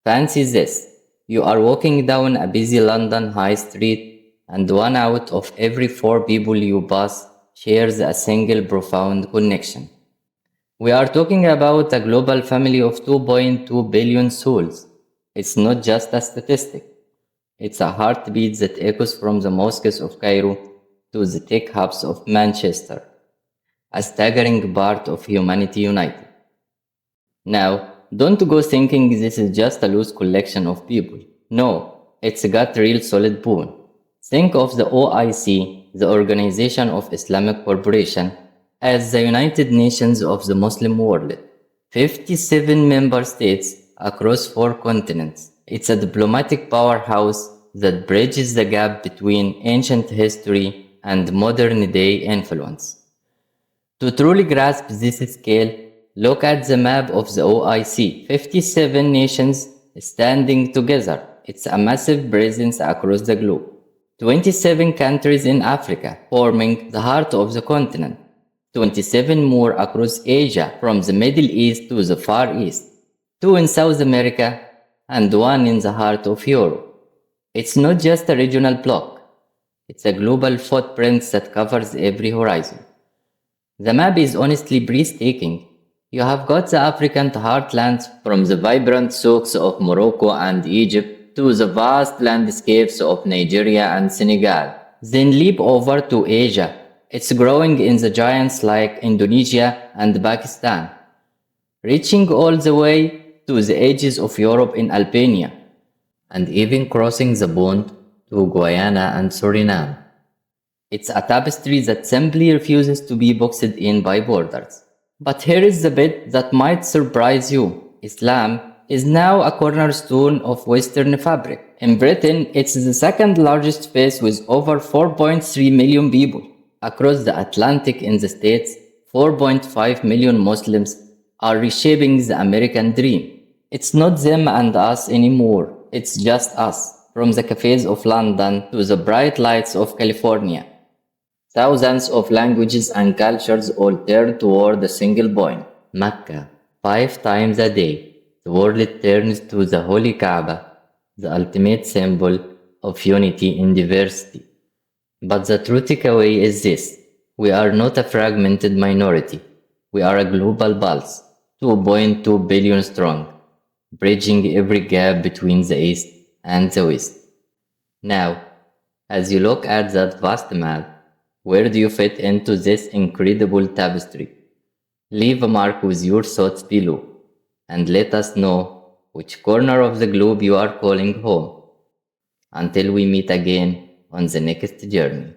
Fancy this. You are walking down a busy London high street, and one out of every four people you pass shares a single profound connection. We are talking about a global family of 2.2 billion souls. It's not just a statistic. It's a heartbeat that echoes from the mosques of Cairo to the tech hubs of Manchester, a staggering part of humanity united. Now, don't go thinking this is just a loose collection of people. No, it's got real solid bone. Think of the OIC, the Organization of Islamic Cooperation, as the United Nations of the Muslim world. 57 member states across 4 continents. It's a diplomatic powerhouse that bridges the gap between ancient history and modern day influence. To truly grasp this scale, look at the map of the OIC. 57 nations standing together. It's a massive presence across the globe. 27 countries in Africa, forming the heart of the continent. 27 more across Asia, from the Middle East to the Far East. 2 in South America, and 1 in the heart of Europe. It's not just a regional bloc. It's a global footprint that covers every horizon. The map is honestly breathtaking. You have got the African heartlands, from the vibrant souks of Morocco and Egypt to the vast landscapes of Nigeria and Senegal. Then leap over to Asia. It's growing in the giants like Indonesia and Pakistan, reaching all the way to the edges of Europe in Albania, and even crossing the pond to Guyana and Suriname. It's a tapestry that simply refuses to be boxed in by borders. But here is the bit that might surprise you. Islam is now a cornerstone of Western fabric. In Britain, it's the second largest faith with over 4.3 million people. Across the Atlantic in the States, 4.5 million Muslims are reshaping the American dream. It's not them and us anymore. It's just us. From the cafes of London to the bright lights of California. Thousands of languages and cultures all turn toward a single point, Makkah. 5 times a day, the world turns to the holy Kaaba, the ultimate symbol of unity in diversity. But the true takeaway is this: we are not a fragmented minority. We are a global pulse, 2.2 billion strong, bridging every gap between the East and the West. Now, as you look at that vast map, where do you fit into this incredible tapestry? Leave a mark with your thoughts below, and let us know which corner of the globe you are calling home. Until we meet again on the next journey.